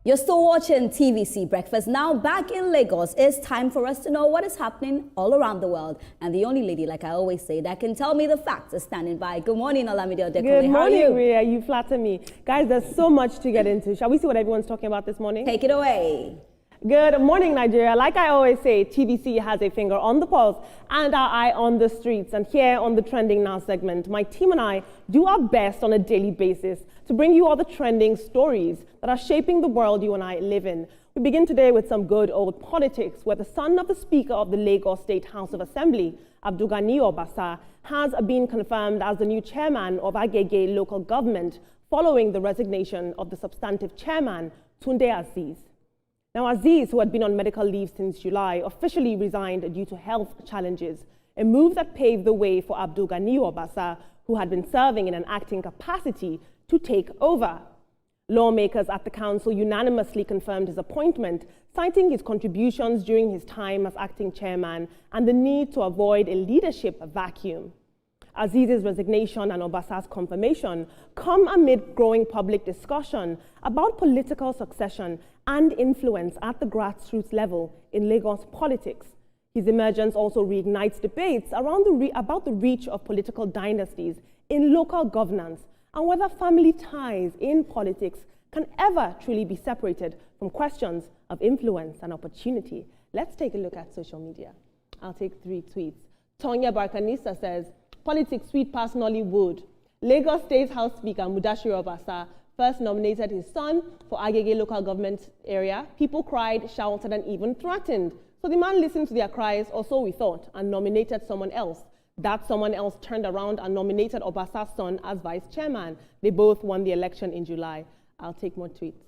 You're still watching TVC Breakfast. Now back in Lagos, it's time for us to know what is happening all around the world. And the only lady, like I always say, that can tell me the facts is standing by. Good morning, Olamide Odekole. Good How are you? morning, Rhea. You flatter me. Guys, there's so much to get into. Shall we see what everyone's talking about this morning? Take it away. Good morning, Nigeria. Like I always say, TVC has a finger on the pulse and our eye on the streets. And here on the Trending Now segment, my team and I do our best on a daily basis to bring you all the trending stories that are shaping the world you and I live in. We begin today with some good old politics, where the son of the Speaker of the Lagos State House of Assembly, Abdulgani Obasa, has been confirmed as the new chairman of Agege local government following the resignation of the substantive chairman, Tunde Azeez. Now, Azeez, who had been on medical leave since July, officially resigned due to health challenges, a move that paved the way for Abdulgani Obasa, who had been serving in an acting capacity, to take over. Lawmakers at the council unanimously confirmed his appointment, citing his contributions during his time as acting chairman and the need to avoid a leadership vacuum. Azeez's resignation and Obasa's confirmation come amid growing public discussion about political succession and influence at the grassroots level in Lagos politics. His emergence also reignites debates around about the reach of political dynasties in local governance and whether family ties in politics can ever truly be separated from questions of influence and opportunity. Let's take a look at social media. I'll take 3 tweets. Tonya Barkanisa says, "Politics sweet past Nollywood. Lagos State House Speaker Mudashiru Obasa first nominated his son for Agege local government area. People cried, shouted, and even threatened. So the man listened to their cries, or so we thought, and nominated someone else. That someone else turned around and nominated Obasa's son as vice chairman. They both won the election in July." I'll take more tweets.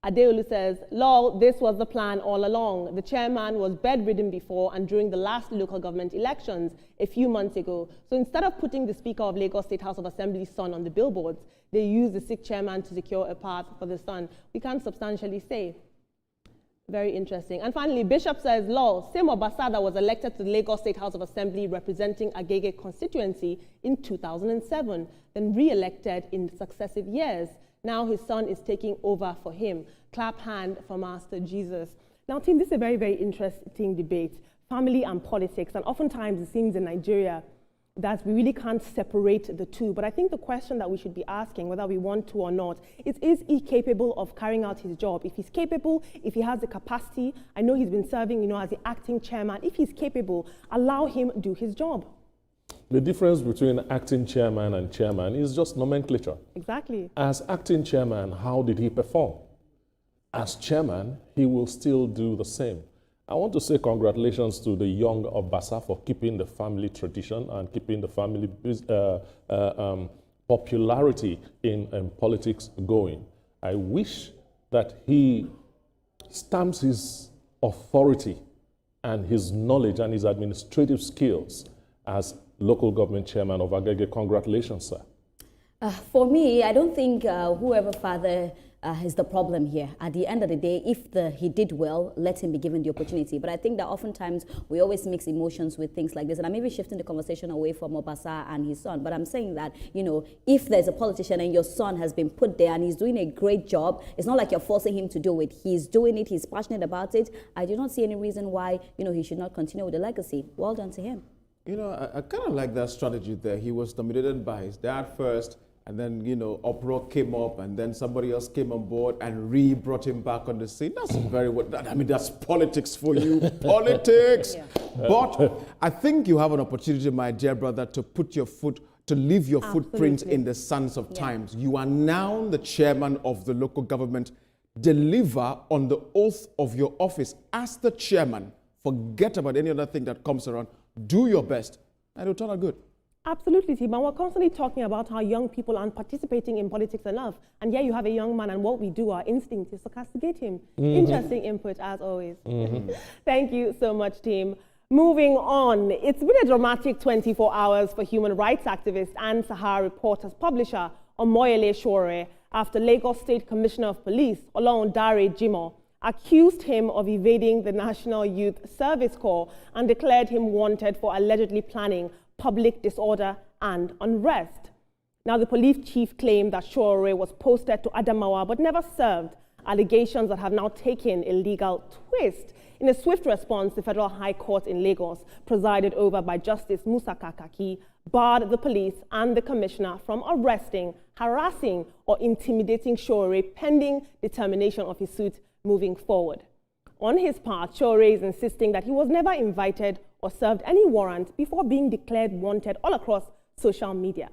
Adeolu says, "Lol, this was the plan all along. The chairman was bedridden before and during the last local government elections a few months ago. So instead of putting the Speaker of Lagos State House of Assembly's son on the billboards, they used the sick chairman to secure a path for the son. We can't substantially say." Very interesting. And finally, Bishop says, "Lol, same Obasa that was elected to the Lagos State House of Assembly representing Agege constituency in 2007, then re-elected in successive years. Now his son is taking over for him. Clap hand for Master Jesus." Now, team, this is a very, very interesting debate, family and politics. And oftentimes it seems in Nigeria that we really can't separate the two. But I think the question that we should be asking, whether we want to or not, is he capable of carrying out his job? If he's capable, if he has the capacity, I know he's been serving, as the acting chairman. If he's capable, allow him do his job. The difference between acting chairman and chairman is just nomenclature. Exactly. As acting chairman, how did he perform? As chairman, he will still do the same. I want to say congratulations to the young Obasa for keeping the family tradition and keeping the family popularity in politics going. I wish that he stamps his authority and his knowledge and his administrative skills as local government chairman of Agege. Congratulations, sir. For me, I don't think whoever father is the problem here. At the end of the day, if he did well, let him be given the opportunity. But I think that oftentimes we always mix emotions with things like this. And I'm maybe shifting the conversation away from Obasa and his son. But I'm saying that, if there's a politician and your son has been put there and he's doing a great job, it's not like you're forcing him to do it. He's doing it. He's passionate about it. I do not see any reason why, he should not continue with the legacy. Well done to him. I kind of like that strategy there. He was nominated by his dad first, and then, uproar came up, and then somebody else came on board and brought him back on the scene. That's very well. That's politics for you, politics. Yeah. But I think you have an opportunity, my dear brother, to leave your footprint in the sands of times. You are now the chairman of the local government. Deliver on the oath of your office as the chairman. Forget about any other thing that comes around. Do your best, and it'll turn out good. Absolutely, Tim. And we're constantly talking about how young people aren't participating in politics enough. And here you have a young man, and what we do, our instinct is to castigate him. Interesting input, as always. Thank you so much, team. Moving on, it's been a dramatic 24 hours for human rights activist and Sahara Reporters publisher Omoyele Sowore after Lagos State Commissioner of Police, Olorundare Jimoh, accused him of evading the National Youth Service Corps and declared him wanted for allegedly planning public disorder and unrest. Now, the police chief claimed that Sowore was posted to Adamawa but never served, allegations that have now taken a legal twist. In a swift response, the Federal High Court in Lagos, presided over by Justice Musa Kakaki, barred the police and the commissioner from arresting, harassing, or intimidating Sowore pending determination of his suit moving forward. On his part, Sowore is insisting that he was never invited or served any warrant before being declared wanted all across social media.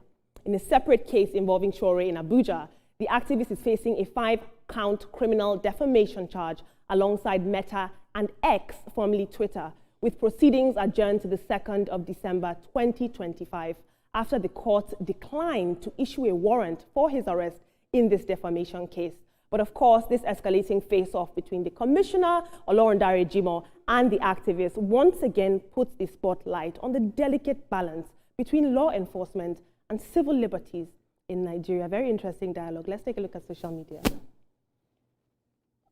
In a separate case involving Sowore in Abuja, the activist is facing a 5-count criminal defamation charge alongside Meta and X, formerly Twitter, with proceedings adjourned to the 2nd of December 2025 after the court declined to issue a warrant for his arrest in this defamation case. But of course, this escalating face-off between the commissioner, Olorundare Jimoh, and the activist once again puts the spotlight on the delicate balance between law enforcement and civil liberties in Nigeria. Very interesting dialogue. Let's take a look at social media.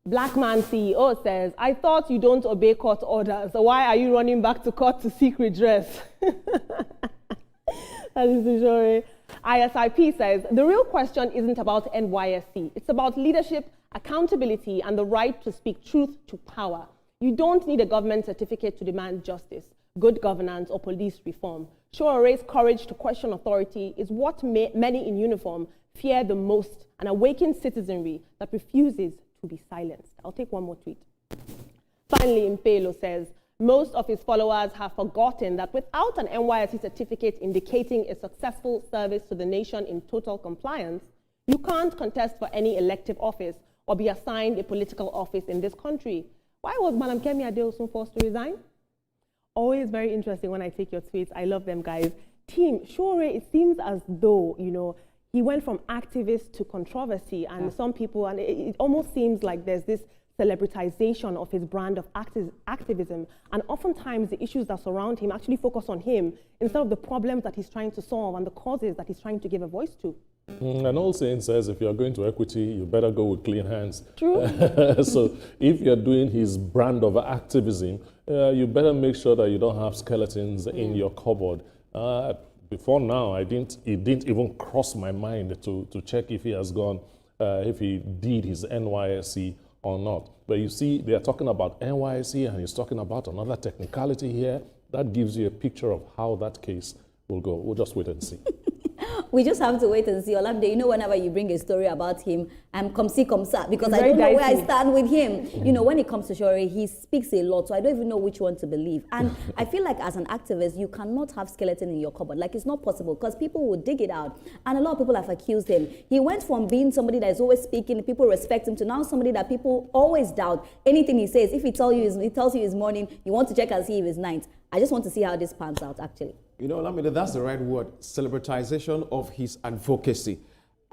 Black man CEO says, I thought you don't obey court orders, so why are you running back to court to seek redress? That is the story. ISIP says, the real question isn't about NYSC. It's about leadership, accountability, and the right to speak truth to power. You don't need a government certificate to demand justice, good governance, or police reform. Sowore's courage to question authority is what many in uniform fear the most, an awakened citizenry that refuses to be silenced. I'll take one more tweet. Finally, Mpelo says, most of his followers have forgotten that without an NYSC certificate indicating a successful service to the nation in total compliance, you can't contest for any elective office or be assigned a political office in this country. Why was Madam Kemi Adeosun forced to resign? Always very interesting when I take your tweets. I love them, guys. Team, Sowore, it seems as though, he went from activist to controversy, and some people, and it almost seems like there's this celebritization of his brand of activism, and oftentimes the issues that surround him actually focus on him instead of the problems that he's trying to solve and the causes that he's trying to give a voice to. An old saying says, if you're going to equity, you better go with clean hands. True. So if you're doing his brand of activism, you better make sure that you don't have skeletons in your cupboard. Before now, it didn't even cross my mind to check if he has gone, if he did his NYSC or not. But you see, they are talking about NYSC and he's talking about another technicality here. That gives you a picture of how that case will go. We'll just wait and see. We just have to wait and see. Olamide, whenever you bring a story about him, I'm come see, come sir, because I don't know where I stand with him. When it comes to Sowore, he speaks a lot, so I don't even know which one to believe. And I feel like as an activist, you cannot have skeleton in your cupboard. Like, it's not possible, because people will dig it out. And a lot of people have accused him. He went from being somebody that is always speaking, people respect him, to now somebody that people always doubt anything he says. If he tells you his morning, you want to check and see if it's night. I just want to see how this pans out, actually. Olamide, that's the right word, celebritization of his advocacy.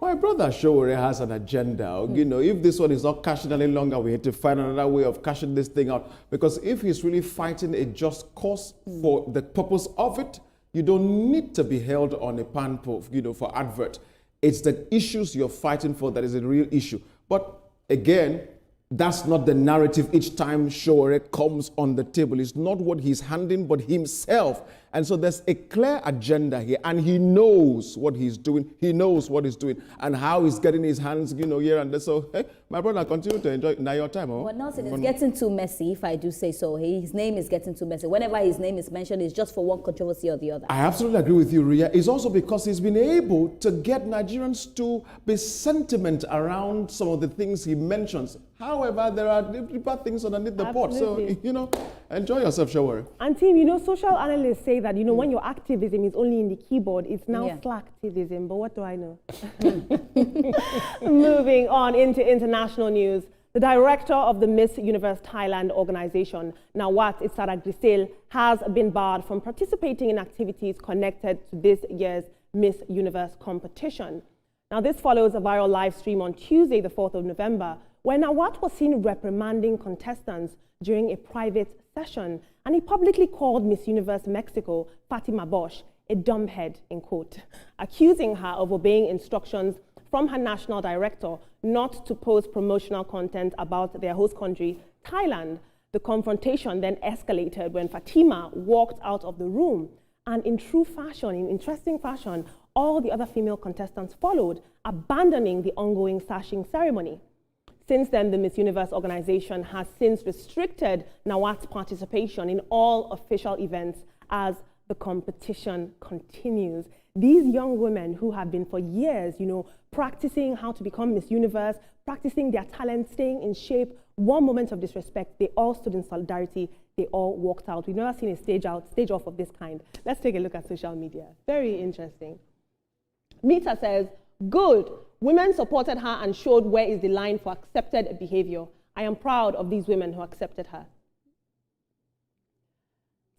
My brother Sowore has an agenda. If this one is not cashing any longer, we have to find another way of cashing this thing out. Because if he's really fighting a just cause for the purpose of it, you don't need to be held on a pan, for advert. It's the issues you're fighting for that is a real issue. But again, that's not the narrative each time Sowore comes on the table. It's not what he's handling, but himself. And so there's a clear agenda here, and he knows what he's doing. He knows what he's doing and how he's getting his hands, here and there. So, hey, my brother, continue to enjoy now your time. Well, Nelson, it's getting too messy, if I do say so. His name is getting too messy. Whenever his name is mentioned, it's just for one controversy or the other. I absolutely agree with you, Ria. It's also because he's been able to get Nigerians to be sentiment around some of the things he mentions. However, there are deeper things underneath the pot. So, enjoy yourself, Sowore. And team, social analysts say that, when your activism is only in the keyboard, it's now slacktivism. But what do I know? Moving on into international news. The director of the Miss Universe Thailand organization, Nawat Isaragrisel, has been barred from participating in activities connected to this year's Miss Universe competition. Now, this follows a viral live stream on Tuesday, the 4th of November, where Nawat was seen reprimanding contestants during a private session, and he publicly called Miss Universe Mexico, Fatima Bosch, a dumbhead, in quote, accusing her of obeying instructions from her national director not to post promotional content about their host country, Thailand. The confrontation then escalated when Fatima walked out of the room, and in true fashion, in interesting fashion, all the other female contestants followed, abandoning the ongoing sashing ceremony. Since then, the Miss Universe organization has since restricted Nawat's participation in all official events as the competition continues. These young women who have been for years, practicing how to become Miss Universe, practicing their talent, staying in shape, one moment of disrespect, they all stood in solidarity, they all walked out. We've never seen a stage off of this kind. Let's take a look at social media. Very interesting. Mita says, good. Women supported her and showed where is the line for accepted behavior. I am proud of these women who accepted her.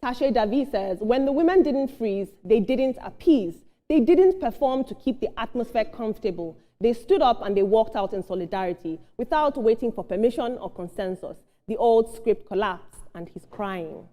Tashe Davi says, when the women didn't freeze, they didn't appease. They didn't perform to keep the atmosphere comfortable. They stood up and they walked out in solidarity without waiting for permission or consensus. The old script collapsed and he's crying.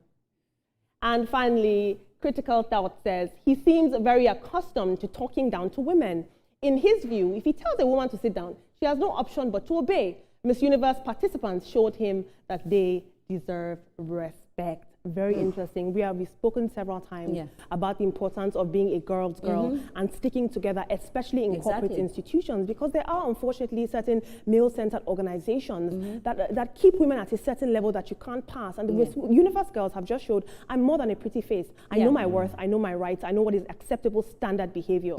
And finally, Critical Thought says, he seems very accustomed to talking down to women. In his view, if he tells a woman to sit down, she has no option but to obey. Miss Universe participants showed him that they deserve respect. Very interesting. We've spoken several times about the importance of being a girl's girl and sticking together, especially in corporate institutions, because there are unfortunately certain male-centered organizations that keep women at a certain level that you can't pass. And the Miss Universe girls have just showed, I'm more than a pretty face. I know my worth, I know my rights, I know what is acceptable standard behavior.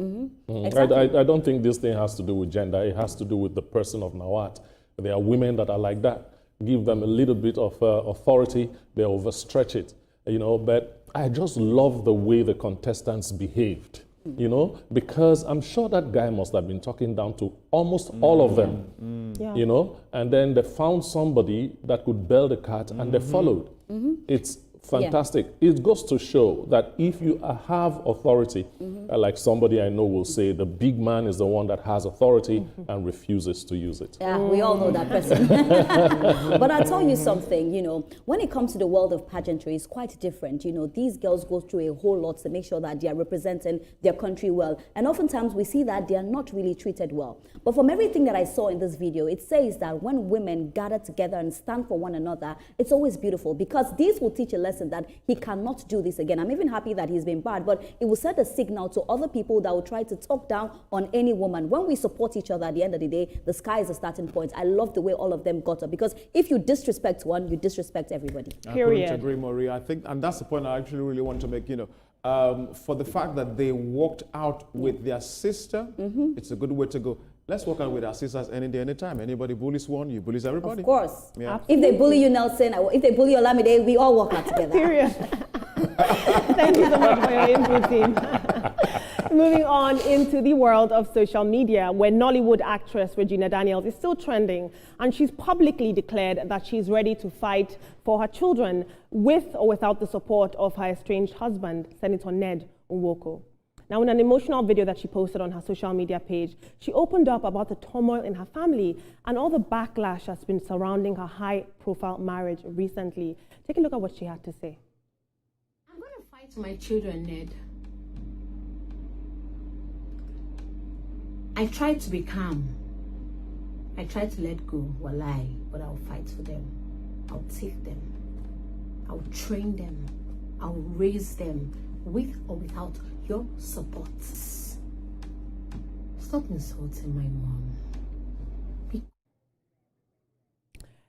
I don't think this thing has to do with gender. It has to do with the person of Nawat. There are women that are like that. Give them a little bit of authority, they overstretch it, but I just love the way the contestants behaved, because I'm sure that guy must have been talking down to almost all of them, and then they found somebody that could bell the cat and they followed. It's fantastic. It goes to show that if you have authority, like somebody I know will say, the big man is the one that has authority and refuses to use it. Yeah, we all know that person. But I'll tell you something, when it comes to the world of pageantry, it's quite different. These girls go through a whole lot to make sure that they are representing their country well. And oftentimes we see that they are not really treated well. But from everything that I saw in this video, it says that when women gather together and stand for one another, it's always beautiful, because this will teach a lesson that he cannot do this again. I'm even happy that he's been bad, but it will set a signal to other people that will try to talk down on any woman. When we support each other at the end of the day, the sky is a starting point. I love the way all of them got up, because if you disrespect one, you disrespect everybody. Period. I couldn't agree, Maria. I think, and that's the point I actually really want to make, for the fact that they walked out with their sister, it's a good way to go. Let's walk out with our sisters any day, anytime. Anybody bullies one, you bullies everybody. Of course. Yeah. If they bully you, Nelson, if they bully you, Olamide, we all walk out together. Period. Thank you so much for your input, team. Moving on into the world of social media, where Nollywood actress Regina Daniels is still trending, and she's publicly declared that she's ready to fight for her children with or without the support of her estranged husband, Senator Ned Nwoko. Now, in an emotional video that she posted on her social media page, she opened up about the turmoil in her family and all the backlash that's been surrounding her high-profile marriage recently. Take a look at what she had to say. I'm going to fight for my children, Ned. I tried to be calm. I tried to let go, wallahi, but I'll fight for them. I'll take them. I'll train them. I'll raise them with or without your support. Stop insulting my mom.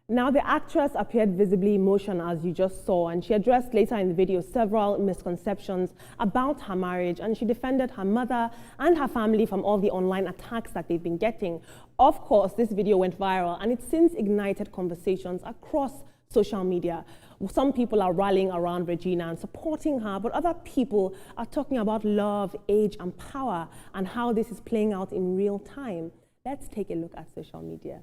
Now, the actress appeared visibly emotional, as you just saw, and she addressed later in the video several misconceptions about her marriage, and she defended her mother and her family from all the online attacks that they've been getting. Of course, this video went viral, and it's since ignited conversations across social media. Some people are rallying around Regina and supporting her, but other people are talking about love, age, and power, and how this is playing out in real time. Let's take a look at social media.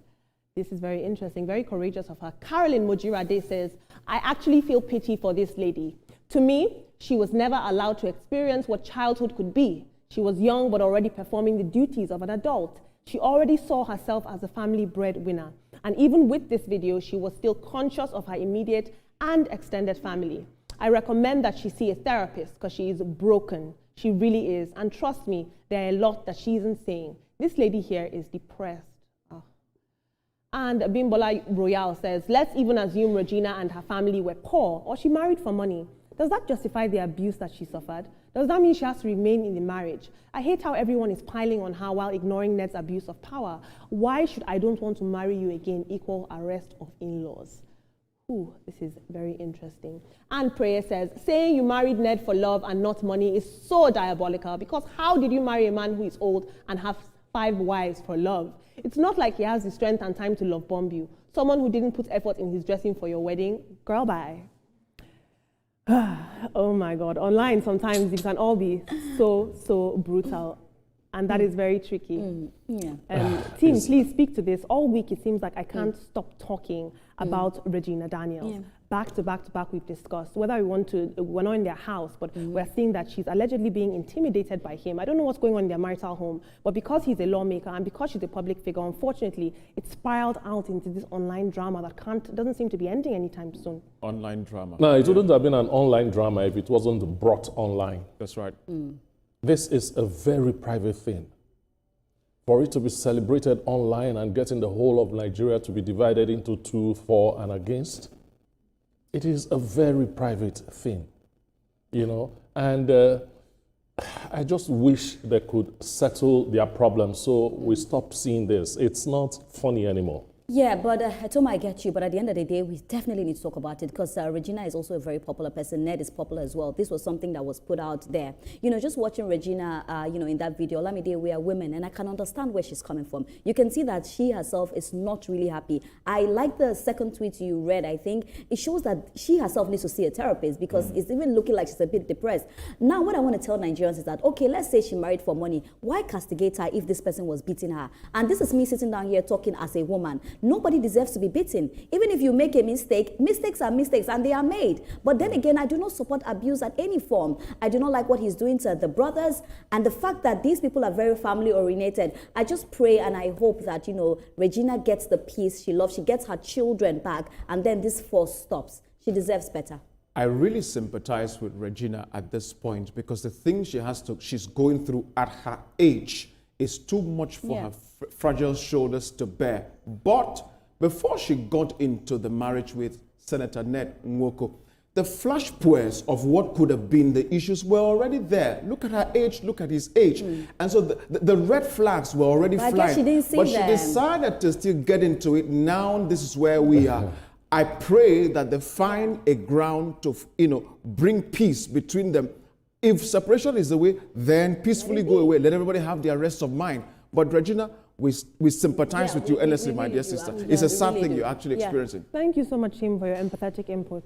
This is very interesting, very courageous of her. Carolyn Mojirade says, I actually feel pity for this lady. To me, she was never allowed to experience what childhood could be. She was young, but already performing the duties of an adult. She already saw herself as a family breadwinner. And even with this video, she was still conscious of her immediate and extended family. I recommend that she see a therapist because she is broken. She really is. And trust me, there are a lot that she isn't saying. This lady here is depressed. Oh. And Bimbola Royale says, let's even assume Regina and her family were poor or she married for money. Does that justify the abuse that she suffered? Does that mean she has to remain in the marriage? I hate how everyone is piling on her while ignoring Ned's abuse of power. Why should I don't want to marry you again equal arrest of in-laws? Ooh, this is very interesting. And Prayer says, saying you married Ned for love and not money is so diabolical, because how did you marry a man who is old and have 5 wives for love? It's not like he has the strength and time to love bomb you. Someone who didn't put effort in his dressing for your wedding, girl, bye. Oh my God, online sometimes it can all be so brutal. And that is very tricky. Team, please speak to this. All week it seems like I can't stop talking about Regina Daniels. Back to back to back we've discussed whether we're not in their house, but we're seeing that she's allegedly being intimidated by him. I don't know what's going on in their marital home, but because he's a lawmaker and because she's a public figure, unfortunately, it spiraled out into this online drama that doesn't seem to be ending anytime soon. Online drama. No, it wouldn't have been an online drama if it wasn't brought online. That's right. This is a very private thing. For it to be celebrated online and getting the whole of Nigeria to be divided into 2, for and against, it is a very private thing, you know. And I just wish they could settle their problems so we stop seeing this. It's not funny anymore. Yeah, but Toma, I get you. But at the end of the day, we definitely need to talk about it because Regina is also a very popular person. Ned is popular as well. This was something that was put out there. You know, just watching Regina, you know, in that video, Olamide, we are women, and I can understand where she's coming from. You can see that she herself is not really happy. I like the second tweet you read. I think it shows that she herself needs to see a therapist because it's even looking like she's a bit depressed. Now, what I want to tell Nigerians is that, okay, let's say she married for money. Why castigate her if this person was beating her? And this is me sitting down here talking as a woman. Nobody deserves to be beaten. Even if you make a mistake, mistakes are mistakes and they are made. But then again, I do not support abuse at any form. I do not like what he's doing to the brothers and the fact that these people are very family oriented. I just pray and I hope that, you know, Regina gets the peace she loves. She gets her children back and then this force stops. She deserves better. I really sympathize with Regina at this point because the thing she's going through at her age is too much for her fragile shoulders to bear. But before she got into the marriage with Senator Ned Nwoko, the flashpoints of what could have been the issues were already there. Look at her age, look at his age. And so the red flags were already flying. I guess she didn't see but she decided to still get into it. Now this is where we are. I pray that they find a ground to, you know, bring peace between them. If separation is the way, then peacefully go away. Let everybody have their rest of mind. But Regina, we sympathize with you endlessly, my dear sister. It's a sad thing you're actually experiencing. Thank you so much, team, for your empathetic input.